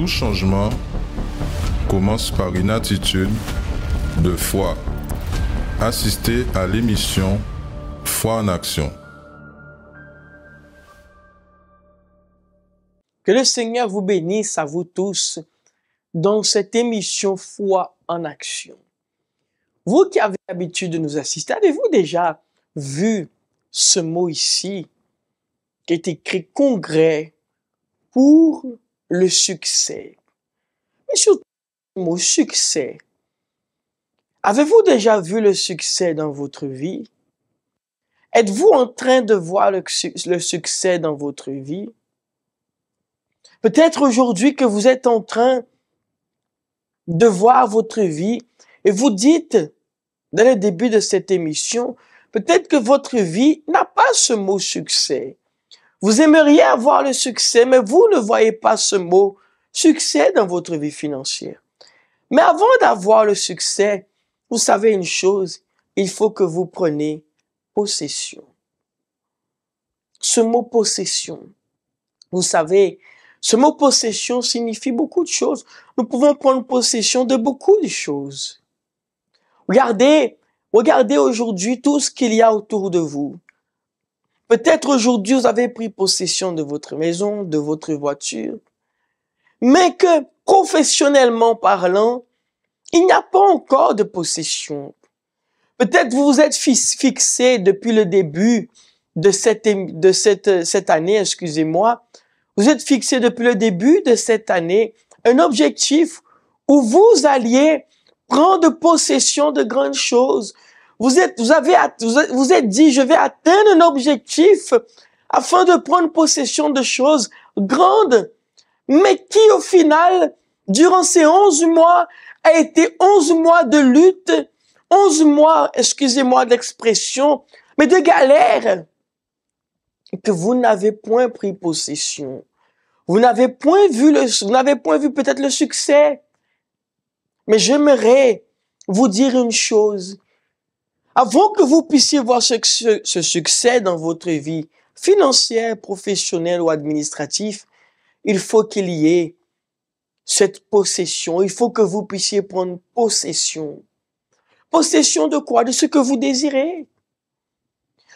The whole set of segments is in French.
Tout changement commence par une attitude de foi. Assistez à l'émission Foi en action. Que le Seigneur vous bénisse à vous tous dans cette émission Foi en action. Vous qui avez l'habitude de nous assister, avez-vous déjà vu ce mot ici qui est écrit congrès pour le succès? Mais surtout le mot succès. Avez-vous déjà vu le succès dans votre vie? Êtes-vous en train de voir le succès dans votre vie? Peut-être aujourd'hui que vous êtes en train de voir votre vie et vous dites, dans le début de cette émission, peut-être que votre vie n'a pas ce mot succès. Vous aimeriez avoir le succès, mais vous ne voyez pas ce mot succès dans votre vie financière. Mais avant d'avoir le succès, vous savez une chose, il faut que vous preniez possession. Ce mot possession, vous savez, ce mot possession signifie beaucoup de choses. Nous pouvons prendre possession de beaucoup de choses. Regardez aujourd'hui tout ce qu'il y a autour de vous. Peut-être aujourd'hui vous avez pris possession de votre maison, de votre voiture, mais que professionnellement parlant, il n'y a pas encore de possession. Peut-être vous vous êtes fixé depuis le début de cette année, excusez-moi, vous êtes fixé depuis le début de cette année un objectif où vous alliez prendre possession de grandes choses. Vous êtes dit, je vais atteindre un objectif afin de prendre possession de choses grandes, mais qui au final, durant ces 11 mois, a été 11 mois de lutte, 11 mois, excusez-moi de l'expression, mais de galère, que vous n'avez point pris possession. Vous n'avez point vu peut-être le succès. Mais j'aimerais vous dire une chose. Avant que vous puissiez voir ce succès dans votre vie financière, professionnelle ou administrative, il faut qu'il y ait cette possession. Il faut que vous puissiez prendre possession. Possession de quoi? De ce que vous désirez.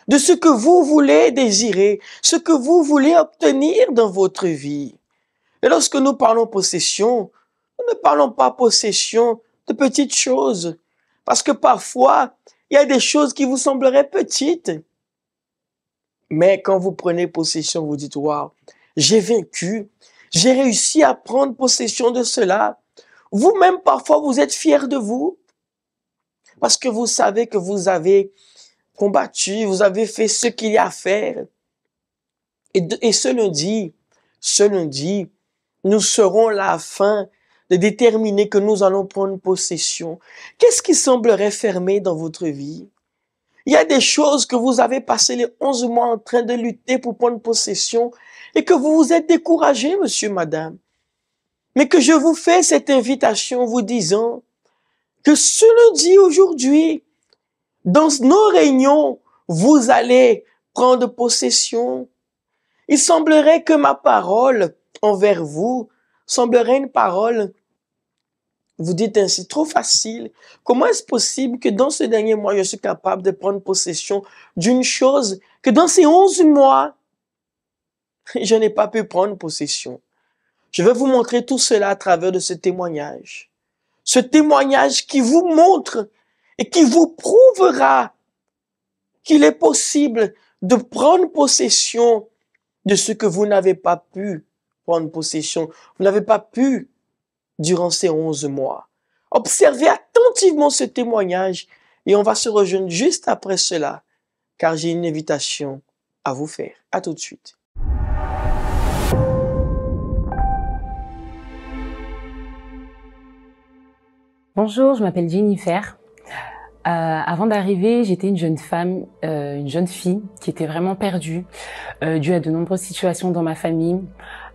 De ce que vous voulez désirer. Ce que vous voulez obtenir dans votre vie. Et lorsque nous parlons possession, nous ne parlons pas possession de petites choses. Parce que parfois, il y a des choses qui vous sembleraient petites. Mais quand vous prenez possession, vous dites, waouh, j'ai vaincu. J'ai réussi à prendre possession de cela. Vous-même, parfois, vous êtes fiers de vous. Parce que vous savez que vous avez combattu, vous avez fait ce qu'il y a à faire. Et ce lundi, nous serons là afin de déterminer que nous allons prendre possession. Qu'est-ce qui semblerait fermé dans votre vie? Il y a des choses que vous avez passé les 11 mois en train de lutter pour prendre possession et que vous vous êtes découragé, monsieur, madame. Mais que je vous fais cette invitation vous disant que ce lundi aujourd'hui, dans nos réunions, vous allez prendre possession. Il semblerait que ma parole envers vous semblerait une parole, vous dites ainsi, trop facile. Comment est-ce possible que dans ce dernier mois, je suis capable de prendre possession d'une chose que dans ces 11 mois, je n'ai pas pu prendre possession? Je vais vous montrer tout cela à travers de ce témoignage. Ce témoignage qui vous montre et qui vous prouvera qu'il est possible de prendre possession de ce que vous n'avez pas pu prendre possession. Vous n'avez pas pu durant ces 11 mois. Observez attentivement ce témoignage et on va se rejoindre juste après cela, car j'ai une invitation à vous faire. À tout de suite. Bonjour, je m'appelle Jennifer. Avant d'arriver, j'étais une jeune femme, une jeune fille qui était vraiment perdue, due à de nombreuses situations dans ma famille.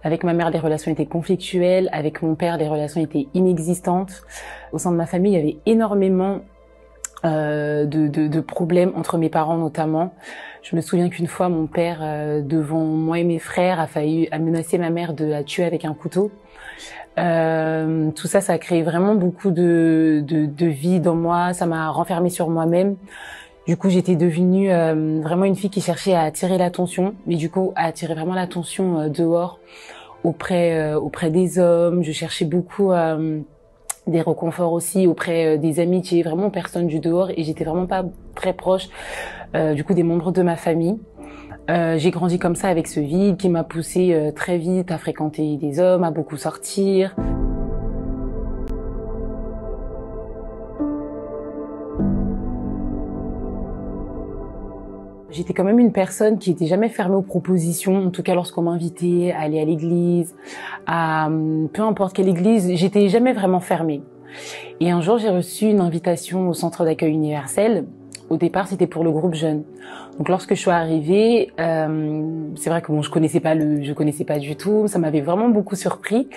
Avec ma mère, les relations étaient conflictuelles. Avec mon père, les relations étaient inexistantes. Au sein de ma famille, il y avait énormément de problèmes entre mes parents notamment. Je me souviens qu'une fois, mon père, devant moi et mes frères, a menacé ma mère de la tuer avec un couteau. Tout ça, ça a créé vraiment beaucoup de vide en moi. Ça m'a renfermée sur moi-même. Du coup, j'étais devenue vraiment une fille qui cherchait à attirer l'attention, mais du coup, à attirer vraiment l'attention dehors, auprès des hommes. Je cherchais beaucoup des réconforts aussi auprès des amitiés, vraiment personne du dehors, et j'étais vraiment pas très proche du coup des membres de ma famille. J'ai grandi comme ça avec ce vide qui m'a poussée très vite à fréquenter des hommes, à beaucoup sortir. J'étais quand même une personne qui était jamais fermée aux propositions, en tout cas lorsqu'on m'invitait à aller à l'église, à peu importe quelle église, j'étais jamais vraiment fermée. Et un jour, j'ai reçu une invitation au centre d'accueil universel. Au départ, c'était pour le groupe jeune. Donc lorsque je suis arrivée, c'est vrai que bon, je connaissais pas du tout, ça m'avait vraiment beaucoup surpris.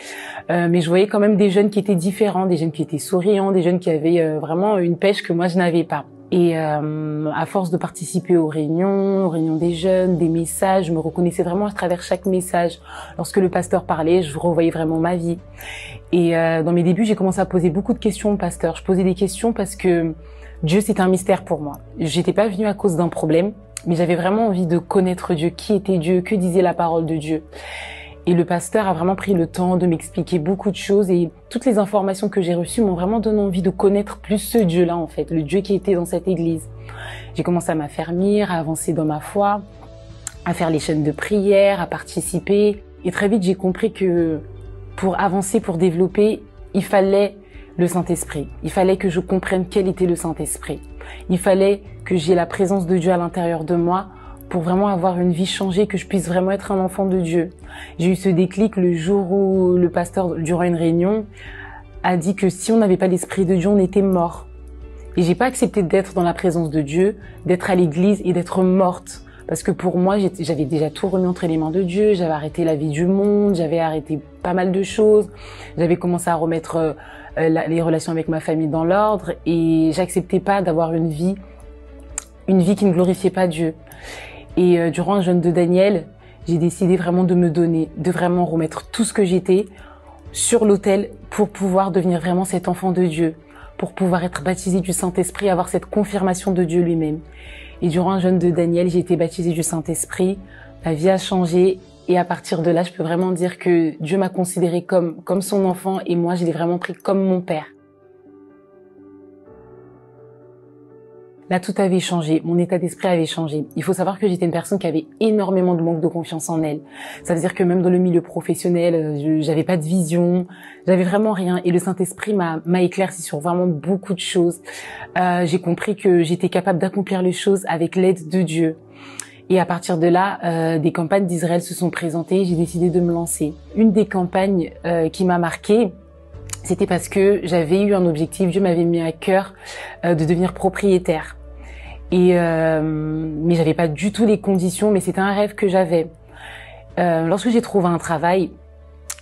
Mais je voyais quand même des jeunes qui étaient différents, des jeunes qui étaient souriants, des jeunes qui avaient vraiment une pêche que moi je n'avais pas. Et à force de participer aux réunions des jeunes, des messages, je me reconnaissais vraiment à travers chaque message. Lorsque le pasteur parlait, je revoyais vraiment ma vie. Et dans mes débuts, j'ai commencé à poser beaucoup de questions au pasteur. Je posais des questions parce que Dieu, c'est un mystère pour moi. J'étais pas venue à cause d'un problème, mais j'avais vraiment envie de connaître Dieu. Qui était Dieu? Que disait la parole de Dieu? Et le pasteur a vraiment pris le temps de m'expliquer beaucoup de choses, et toutes les informations que j'ai reçues m'ont vraiment donné envie de connaître plus ce Dieu-là, en fait, le Dieu qui était dans cette église. J'ai commencé à m'affermir, à avancer dans ma foi, à faire les chaînes de prière, à participer. Et très vite, j'ai compris que pour avancer, pour développer, il fallait le Saint-Esprit. Il fallait que je comprenne quel était le Saint-Esprit. Il fallait que j'ai la présence de Dieu à l'intérieur de moi pour vraiment avoir une vie changée, que je puisse vraiment être un enfant de Dieu. J'ai eu ce déclic le jour où le pasteur, durant une réunion, a dit que si on n'avait pas l'Esprit de Dieu, on était mort. Et j'ai pas accepté d'être dans la présence de Dieu, d'être à l'église et d'être morte. Parce que pour moi, j'avais déjà tout remis entre les mains de Dieu, j'avais arrêté la vie du monde, j'avais arrêté pas mal de choses, j'avais commencé à remettre les relations avec ma famille dans l'ordre, et j'acceptais pas d'avoir une vie qui ne glorifiait pas Dieu. Et durant un jeûne de Daniel, j'ai décidé vraiment de me donner, de vraiment remettre tout ce que j'étais sur l'autel pour pouvoir devenir vraiment cet enfant de Dieu, pour pouvoir être baptisée du Saint-Esprit, avoir cette confirmation de Dieu lui-même. Et durant un jeûne de Daniel, j'ai été baptisée du Saint-Esprit, ma vie a changé, et à partir de là, je peux vraiment dire que Dieu m'a considérée comme son enfant, et moi, je l'ai vraiment pris comme mon père. Là, tout avait changé. Mon état d'esprit avait changé. Il faut savoir que j'étais une personne qui avait énormément de manque de confiance en elle. Ça veut dire que même dans le milieu professionnel, j'avais pas de vision, j'avais vraiment rien. Et le Saint-Esprit m'a éclairci sur vraiment beaucoup de choses. J'ai compris que j'étais capable d'accomplir les choses avec l'aide de Dieu. Et à partir de là, des campagnes d'Israël se sont présentées. J'ai décidé de me lancer. Une des campagnes qui m'a marquée, c'était parce que j'avais eu un objectif. Dieu m'avait mis à cœur de devenir propriétaire. Mais j'avais pas du tout les conditions, mais c'était un rêve que j'avais. Lorsque j'ai trouvé un travail,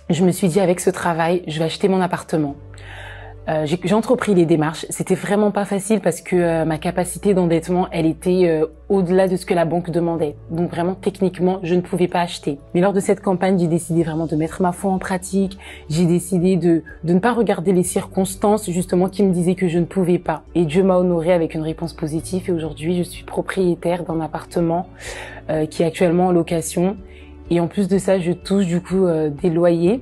je me suis dit, avec ce travail, je vais acheter mon appartement. J'ai entrepris les démarches. C'était vraiment pas facile parce que ma capacité d'endettement, elle était au-delà de ce que la banque demandait. Donc vraiment, techniquement, je ne pouvais pas acheter. Mais lors de cette campagne, j'ai décidé vraiment de mettre ma foi en pratique. J'ai décidé de ne pas regarder les circonstances, justement, qui me disaient que je ne pouvais pas. Et Dieu m'a honorée avec une réponse positive. Et aujourd'hui, je suis propriétaire d'un appartement qui est actuellement en location. Et en plus de ça, je touche du coup des loyers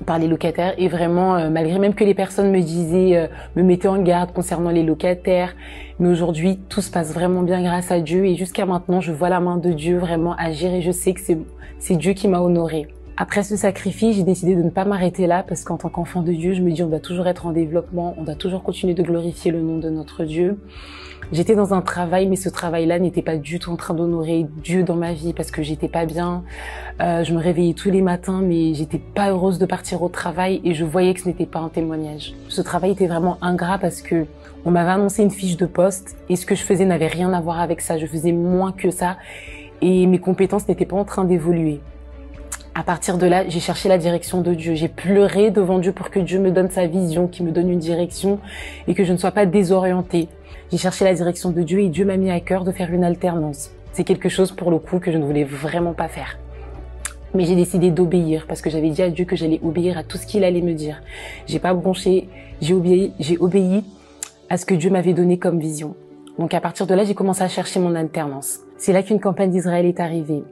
par les locataires, et vraiment malgré même que les personnes me disaient, me mettaient en garde concernant les locataires, mais aujourd'hui tout se passe vraiment bien grâce à Dieu, et jusqu'à maintenant je vois la main de Dieu vraiment agir, et je sais que c'est Dieu qui m'a honorée. Après ce sacrifice, j'ai décidé de ne pas m'arrêter là, parce qu'en tant qu'enfant de Dieu, je me dis on doit toujours être en développement, on doit toujours continuer de glorifier le nom de notre Dieu. J'étais dans un travail, mais ce travail-là n'était pas du tout en train d'honorer Dieu dans ma vie, parce que j'étais pas bien. Je me réveillais tous les matins, mais j'étais pas heureuse de partir au travail, et je voyais que ce n'était pas un témoignage. Ce travail était vraiment ingrat parce que on m'avait annoncé une fiche de poste, et ce que je faisais n'avait rien à voir avec ça. Je faisais moins que ça, et mes compétences n'étaient pas en train d'évoluer. À partir de là, j'ai cherché la direction de Dieu. J'ai pleuré devant Dieu pour que Dieu me donne sa vision, qu'il me donne une direction et que je ne sois pas désorientée. J'ai cherché la direction de Dieu et Dieu m'a mis à cœur de faire une alternance. C'est quelque chose pour le coup que je ne voulais vraiment pas faire. Mais j'ai décidé d'obéir parce que j'avais dit à Dieu que j'allais obéir à tout ce qu'il allait me dire. J'ai pas bronché, j'ai obéi à ce que Dieu m'avait donné comme vision. Donc à partir de là, j'ai commencé à chercher mon alternance. C'est là qu'une campagne d'Israël est arrivée.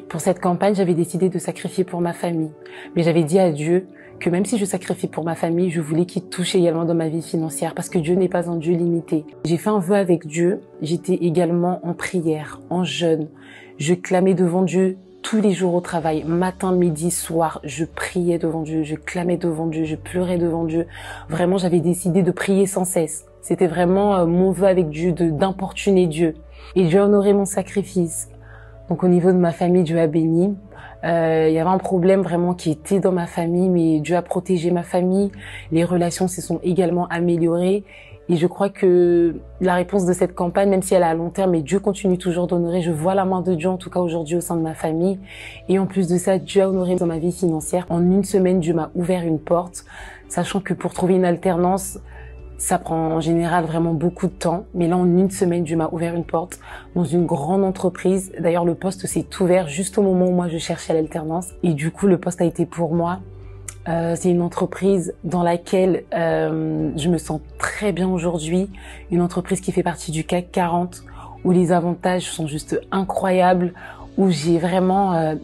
Pour cette campagne, j'avais décidé de sacrifier pour ma famille. Mais j'avais dit à Dieu que même si je sacrifie pour ma famille, je voulais qu'il touche également dans ma vie financière parce que Dieu n'est pas un Dieu limité. J'ai fait un vœu avec Dieu. J'étais également en prière, en jeûne. Je clamais devant Dieu tous les jours au travail, matin, midi, soir. Je priais devant Dieu, je clamais devant Dieu, je pleurais devant Dieu. Vraiment, j'avais décidé de prier sans cesse. C'était vraiment mon vœu avec Dieu, d'importuner Dieu. Et Dieu a honoré mon sacrifice. Donc au niveau de ma famille, Dieu a béni. Il y avait un problème vraiment qui était dans ma famille, mais Dieu a protégé ma famille. Les relations se sont également améliorées. Et je crois que la réponse de cette campagne, même si elle est à long terme, mais Dieu continue toujours d'honorer. Je vois la main de Dieu, en tout cas aujourd'hui, au sein de ma famille. Et en plus de ça, Dieu a honoré dans ma vie financière. En une semaine, Dieu m'a ouvert une porte, sachant que pour trouver une alternance, ça prend en général vraiment beaucoup de temps. Mais là, en une semaine, Dieu m'a ouvert une porte dans une grande entreprise. D'ailleurs, le poste s'est ouvert juste au moment où moi, je cherchais l'alternance. Et du coup, le poste a été pour moi. C'est une entreprise dans laquelle je me sens très bien aujourd'hui. Une entreprise qui fait partie du CAC 40, où les avantages sont juste incroyables, où j'ai vraiment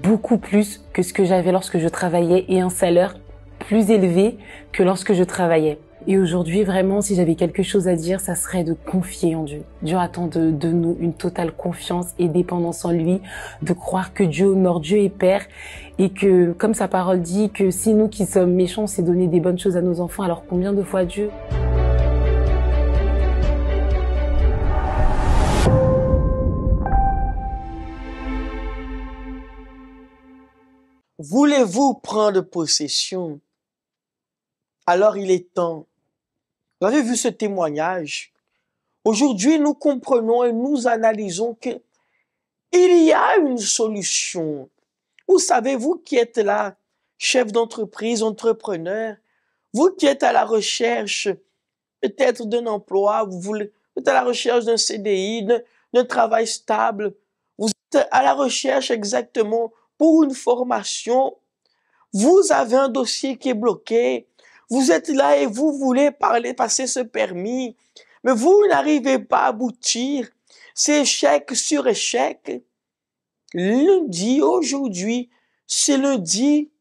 beaucoup plus que ce que j'avais lorsque je travaillais et un salaire plus élevé que lorsque je travaillais. Et aujourd'hui, vraiment, si j'avais quelque chose à dire, ça serait de confier en Dieu. Dieu attend de nous une totale confiance et dépendance en lui, de croire que Dieu honore, Dieu est Père, et que, comme sa parole dit, que si nous qui sommes méchants, c'est donner des bonnes choses à nos enfants, alors combien de fois Dieu? Voulez-vous prendre possession? Alors il est temps. Vous avez vu ce témoignage? Aujourd'hui, nous comprenons et nous analysons que il y a une solution. Vous savez, vous qui êtes là, chef d'entreprise, entrepreneur, vous qui êtes à la recherche peut-être d'un emploi, vous êtes à la recherche d'un CDI, d'un travail stable, vous êtes à la recherche exactement pour une formation, vous avez un dossier qui est bloqué, vous êtes là et vous voulez passer ce permis, mais vous n'arrivez pas à aboutir, c'est échec sur échec. Lundi, aujourd'hui, c'est lundi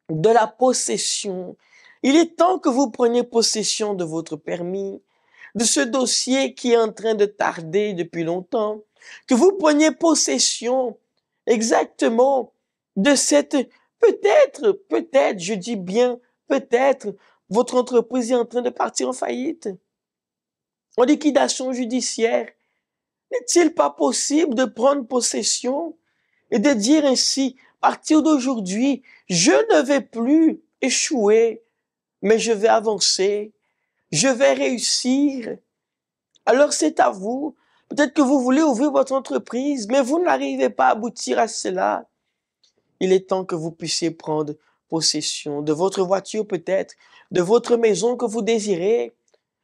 de la possession. Il est temps que vous preniez possession de votre permis, de ce dossier qui est en train de tarder depuis longtemps, que vous preniez possession exactement de cette, peut-être, je dis bien, peut-être, votre entreprise est en train de partir en faillite, en liquidation judiciaire. N'est-il pas possible de prendre possession et de dire ainsi, à partir d'aujourd'hui, je ne vais plus échouer, mais je vais avancer, je vais réussir. Alors c'est à vous. Peut-être que vous voulez ouvrir votre entreprise, mais vous n'arrivez pas à aboutir à cela. Il est temps que vous puissiez prendre possession de votre voiture peut-être, de votre maison que vous désirez.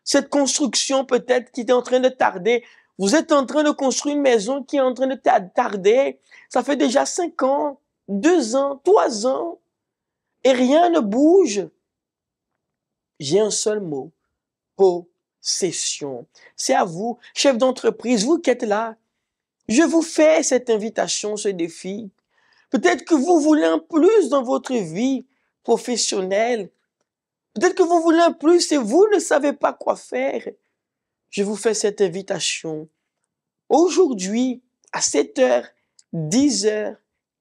Cette construction peut-être qui est en train de tarder. Vous êtes en train de construire une maison qui est en train de tarder. Ça fait déjà 5 ans, 2 ans, 3 ans. Et rien ne bouge. J'ai un seul mot. Possession. C'est à vous, chef d'entreprise, vous qui êtes là. Je vous fais cette invitation, ce défi. Peut-être que vous voulez un plus dans votre vie professionnelle. Peut-être que vous voulez un plus et vous ne savez pas quoi faire. Je vous fais cette invitation. Aujourd'hui, à 7h, 10h,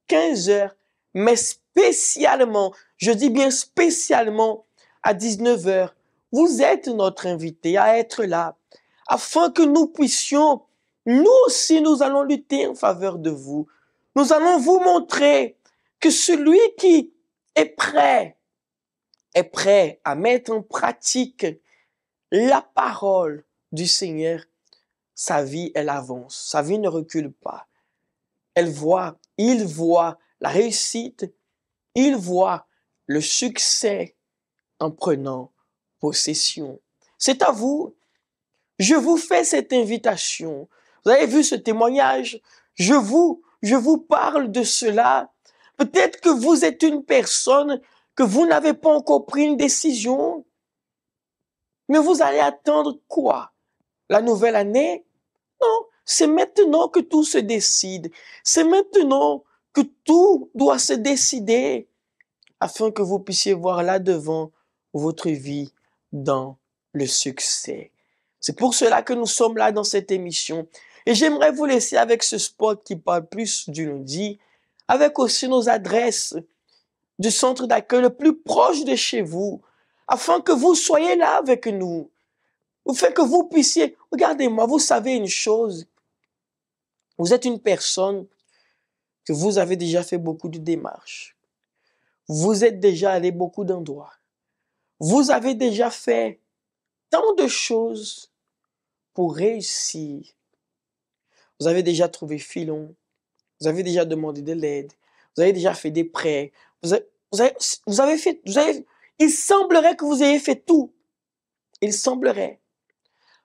15h, mais spécialement, je dis bien spécialement à 19h, vous êtes notre invité à être là, afin que nous puissions, nous aussi, nous allons lutter en faveur de vous. Nous allons vous montrer que celui qui est prêt à mettre en pratique la parole du Seigneur, sa vie, elle avance. Sa vie ne recule pas. Il voit la réussite, ils voient le succès en prenant possession. C'est à vous. Je vous fais cette invitation. Vous avez vu ce témoignage? Je vous parle de cela. Peut-être que vous êtes une personne que vous n'avez pas encore pris une décision. Mais vous allez attendre quoi? La nouvelle année? Non, c'est maintenant que tout se décide. C'est maintenant que tout doit se décider afin que vous puissiez voir là devant votre vie dans le succès. C'est pour cela que nous sommes là dans cette émission. Et j'aimerais vous laisser avec ce spot qui parle plus du lundi, avec aussi nos adresses du centre d'accueil le plus proche de chez vous, afin que vous soyez là avec nous. Afin que vous puissiez, regardez-moi, vous savez une chose, vous êtes une personne que vous avez déjà fait beaucoup de démarches. Vous êtes déjà allé beaucoup d'endroits. Vous avez déjà fait tant de choses pour réussir. Vous avez déjà trouvé filon. Vous avez déjà demandé de l'aide. Vous avez déjà fait des prêts. Il semblerait que vous ayez fait tout. Il semblerait.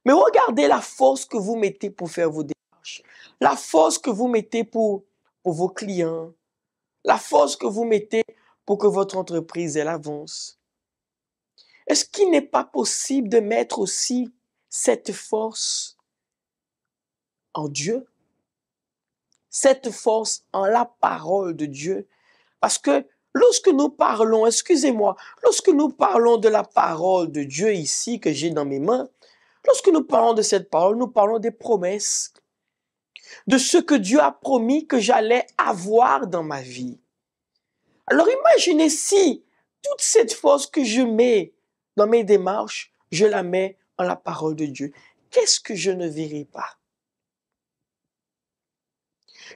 Mais regardez la force que vous mettez pour faire vos démarches. La force que vous mettez pour vos clients. La force que vous mettez pour que votre entreprise, elle avance. Est-ce qu'il n'est pas possible de mettre aussi cette force en Dieu? Cette force en la parole de Dieu? Parce que lorsque nous parlons, excusez-moi, lorsque nous parlons de la parole de Dieu ici que j'ai dans mes mains, lorsque nous parlons de cette parole, nous parlons des promesses, de ce que Dieu a promis que j'allais avoir dans ma vie. Alors imaginez si toute cette force que je mets dans mes démarches, je la mets en la parole de Dieu. Qu'est-ce que je ne verrai pas?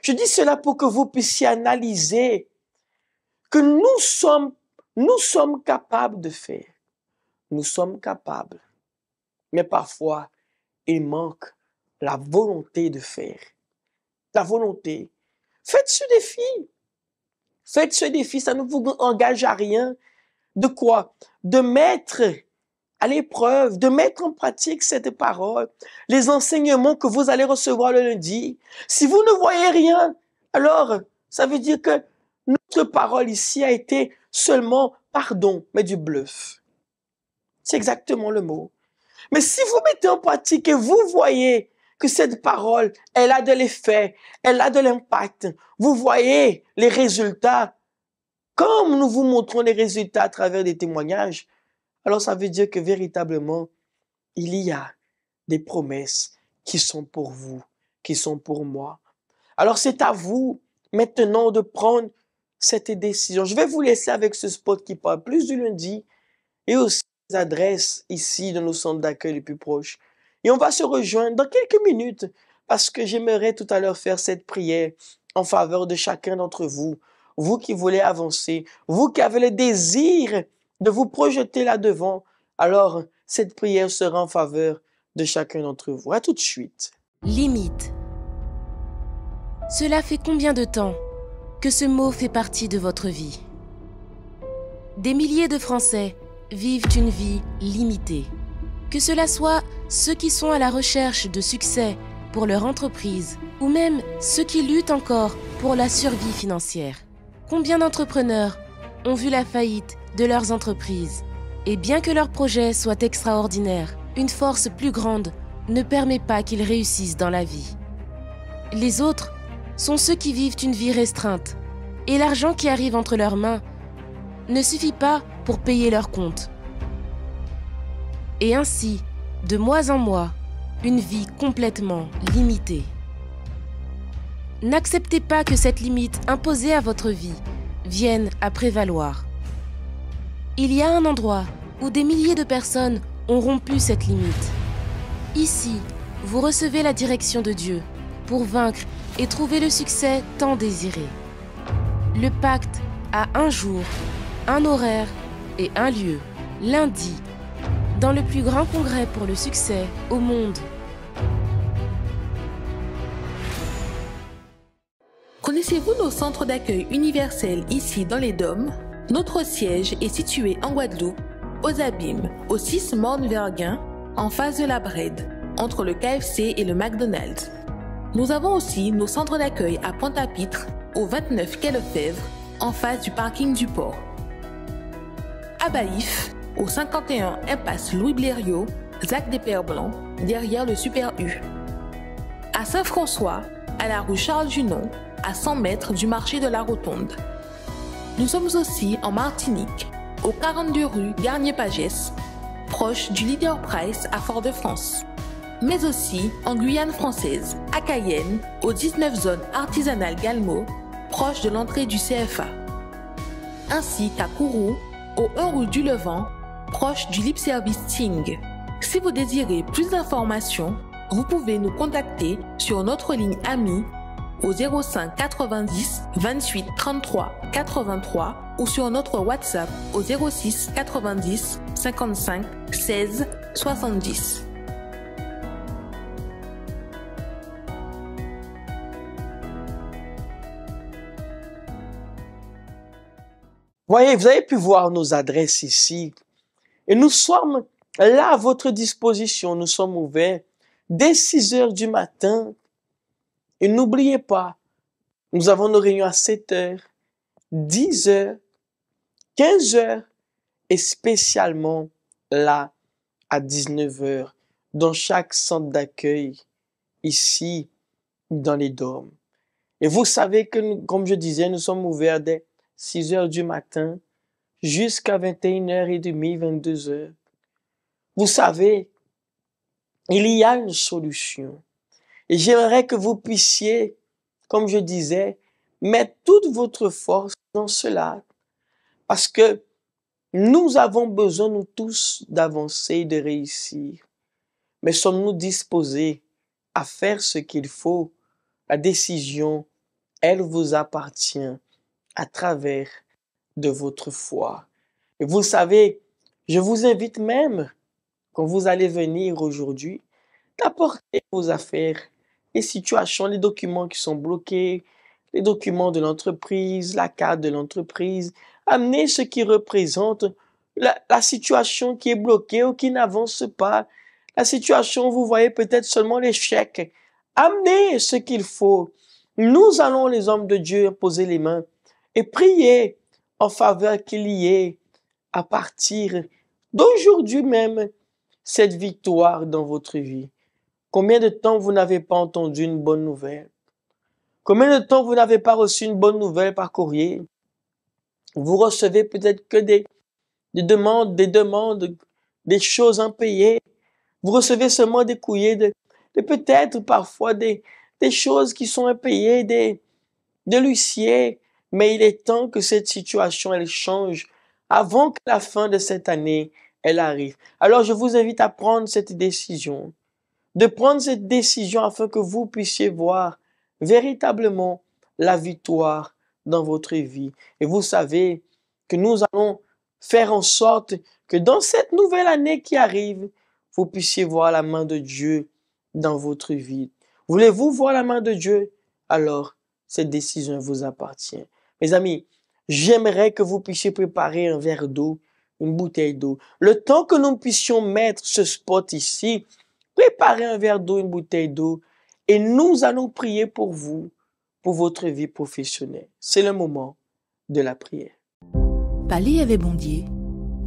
Je dis cela pour que vous puissiez analyser que nous sommes capables de faire. Nous sommes capables. Mais parfois, il manque la volonté de faire. La volonté. Faites ce défi. Faites ce défi, ça ne vous engage à rien. De quoi? De mettre à l'épreuve, de mettre en pratique cette parole, les enseignements que vous allez recevoir le lundi. Si vous ne voyez rien, alors ça veut dire que notre parole ici a été seulement, pardon, mais du bluff. C'est exactement le mot. Mais si vous mettez en pratique et vous voyez que cette parole, elle a de l'effet, elle a de l'impact, vous voyez les résultats, comme nous vous montrons les résultats à travers des témoignages, alors ça veut dire que véritablement, il y a des promesses qui sont pour vous, qui sont pour moi. Alors c'est à vous maintenant de prendre cette décision. Je vais vous laisser avec ce spot qui parle plus du lundi et aussi les adresses ici de nos centres d'accueil les plus proches. Et on va se rejoindre dans quelques minutes parce que j'aimerais tout à l'heure faire cette prière en faveur de chacun d'entre vous. Vous qui voulez avancer, vous qui avez le désir de vous projeter là-devant, alors cette prière sera en faveur de chacun d'entre vous. À tout de suite. Limite. Cela fait combien de temps que ce mot fait partie de votre vie? Des milliers de Français vivent une vie limitée. Que cela soit ceux qui sont à la recherche de succès pour leur entreprise ou même ceux qui luttent encore pour la survie financière. Combien d'entrepreneurs ont vu la faillite de leurs entreprises? Et bien que leur projet soit extraordinaire, une force plus grande ne permet pas qu'ils réussissent dans la vie. Les autres sont ceux qui vivent une vie restreinte et l'argent qui arrive entre leurs mains ne suffit pas pour payer leurs comptes. Et ainsi, de mois en mois, une vie complètement limitée. N'acceptez pas que cette limite imposée à votre vie vienne à prévaloir. Il y a un endroit où des milliers de personnes ont rompu cette limite. Ici, vous recevez la direction de Dieu pour vaincre et trouver le succès tant désiré. Le pacte a un jour, un horaire et un lieu, lundi, dans le plus grand congrès pour le succès au monde. Connaissez-vous nos centres d'accueil universels ici dans les Dômes? Notre siège est situé en Guadeloupe, aux Abîmes, au 6 Morne-Verguin, en face de la Brède, entre le KFC et le McDonald's. Nous avons aussi nos centres d'accueil à Pointe-à-Pitre, au 29 quai Lefebvre, en face du parking du port. À Baïf, au 51 impasse Louis Blériot, Zac des Pères Blancs, derrière le Super U. À Saint-François, à la rue Charles-Junon, à 100 mètres du marché de la Rotonde. Nous sommes aussi en Martinique, au 42 rue Garnier-Pagès, proche du Leader Price à Fort-de-France. Mais aussi en Guyane française, à Cayenne, aux 19 zones artisanales Galmo, proche de l'entrée du CFA. Ainsi qu'à Kourou, au 1 rue du Levant, proche du Lip Service Ting. Si vous désirez plus d'informations, vous pouvez nous contacter sur notre ligne AMI au 05 90 28 33 83 ou sur notre WhatsApp au 06 90 55 16 70. Voyez, vous avez pu voir nos adresses ici. Et nous sommes là à votre disposition. Nous sommes ouverts dès 6 heures du matin. Et n'oubliez pas, nous avons nos réunions à 7 heures, 10 heures, 15 heures et spécialement là à 19 heures dans chaque centre d'accueil ici dans les Dômes. Et vous savez que, comme je disais, nous sommes ouverts dès 6 heures du matin jusqu'à 21h30, 22 heures. Vous savez, il y a une solution. Et j'aimerais que vous puissiez, comme je disais, mettre toute votre force dans cela. Parce que nous avons besoin, nous tous, d'avancer et de réussir. Mais sommes-nous disposés à faire ce qu'il faut? La décision, elle vous appartient à travers de votre foi. Et vous savez, je vous invite même, quand vous allez venir aujourd'hui, d'apporter vos affaires, les situations, les documents qui sont bloqués, les documents de l'entreprise, la carte de l'entreprise. Amenez ce qui représente la situation qui est bloquée ou qui n'avance pas. La situation, vous voyez peut-être seulement les chèques. Amenez ce qu'il faut. Nous allons, les hommes de Dieu, poser les mains et prier en faveur qu'il y ait, à partir d'aujourd'hui même, cette victoire dans votre vie. Combien de temps vous n'avez pas entendu une bonne nouvelle? Combien de temps vous n'avez pas reçu une bonne nouvelle par courrier? Vous recevez peut-être que des demandes, des choses impayées. Vous recevez seulement des courriers de peut-être parfois des choses qui sont impayées, de l'huissier. Mais il est temps que cette situation, elle change avant que la fin de cette année, elle arrive. Alors je vous invite à prendre cette décision. De prendre cette décision afin que vous puissiez voir véritablement la victoire dans votre vie. Et vous savez que nous allons faire en sorte que dans cette nouvelle année qui arrive, vous puissiez voir la main de Dieu dans votre vie. Voulez-vous voir la main de Dieu? Alors, cette décision vous appartient. Mes amis, j'aimerais que vous puissiez préparer un verre d'eau, une bouteille d'eau. Le temps que nous puissions mettre ce spot ici, préparez un verre d'eau, une bouteille d'eau, et nous allons prier pour vous, pour votre vie professionnelle. C'est le moment de la prière. Parler avec bon Dieu,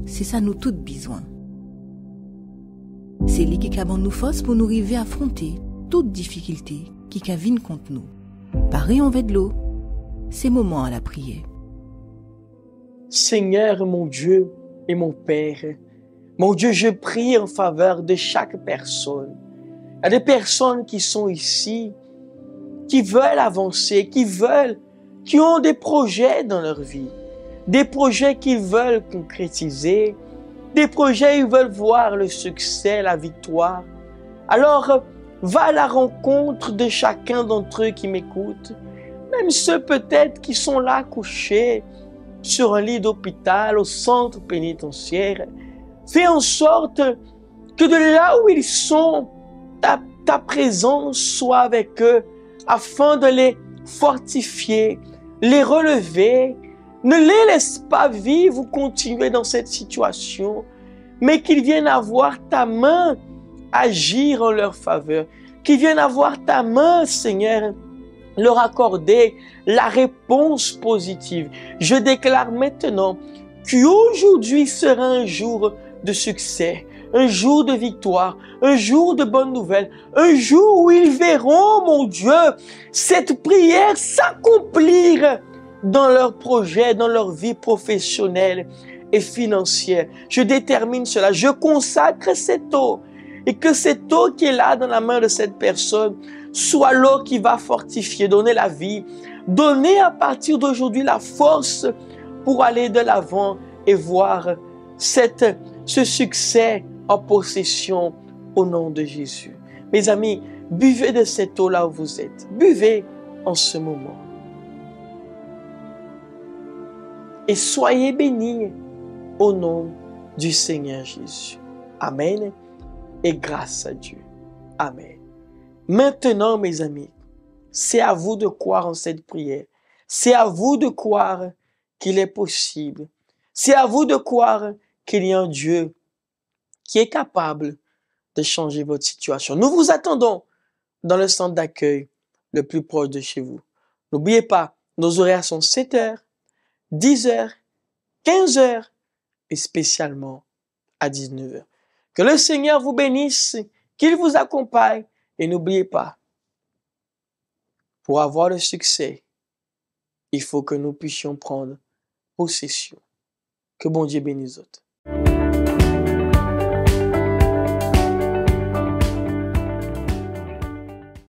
c'est ça nous toutes besoin. C'est lui qui a nous force pour nous arriver à affronter toute difficulté qui vienne contre nous. Parler en de l'eau, c'est moment à la prière. Seigneur, mon Dieu et mon Père, mon Dieu, je prie en faveur de chaque personne. Il y a des personnes qui sont ici, qui veulent avancer, qui ont des projets dans leur vie, des projets qu'ils veulent concrétiser, des projets où ils veulent voir le succès, la victoire. Alors, va à la rencontre de chacun d'entre eux qui m'écoute, même ceux peut-être qui sont là couchés sur un lit d'hôpital, au centre pénitentiaire. Fais en sorte que de là où ils sont, ta présence soit avec eux, afin de les fortifier, les relever. Ne les laisse pas vivre ou continuer dans cette situation, mais qu'ils viennent avoir ta main agir en leur faveur, qu'ils viennent avoir ta main, Seigneur, leur accorder la réponse positive. Je déclare maintenant qu'aujourd'hui sera un jour de succès, un jour de victoire, un jour de bonnes nouvelles, un jour où ils verront, mon Dieu, cette prière s'accomplir dans leurs projets, dans leur vie professionnelle et financière. Je détermine cela, je consacre cette eau et que cette eau qui est là dans la main de cette personne soit l'eau qui va fortifier, donner la vie, donner à partir d'aujourd'hui la force pour aller de l'avant et voir ce succès en possession au nom de Jésus. Mes amis, buvez de cette eau là où vous êtes. Buvez en ce moment. Et soyez bénis au nom du Seigneur Jésus. Amen. Et grâce à Dieu. Amen. Maintenant, mes amis, c'est à vous de croire en cette prière. C'est à vous de croire qu'il est possible. C'est à vous de croire qu'il y a un Dieu qui est capable de changer votre situation. Nous vous attendons dans le centre d'accueil le plus proche de chez vous. N'oubliez pas, nos horaires sont 7h, 10h, 15h et spécialement à 19h. Que le Seigneur vous bénisse, qu'il vous accompagne et n'oubliez pas, pour avoir le succès, il faut que nous puissions prendre possession. Que bon Dieu bénisse autres.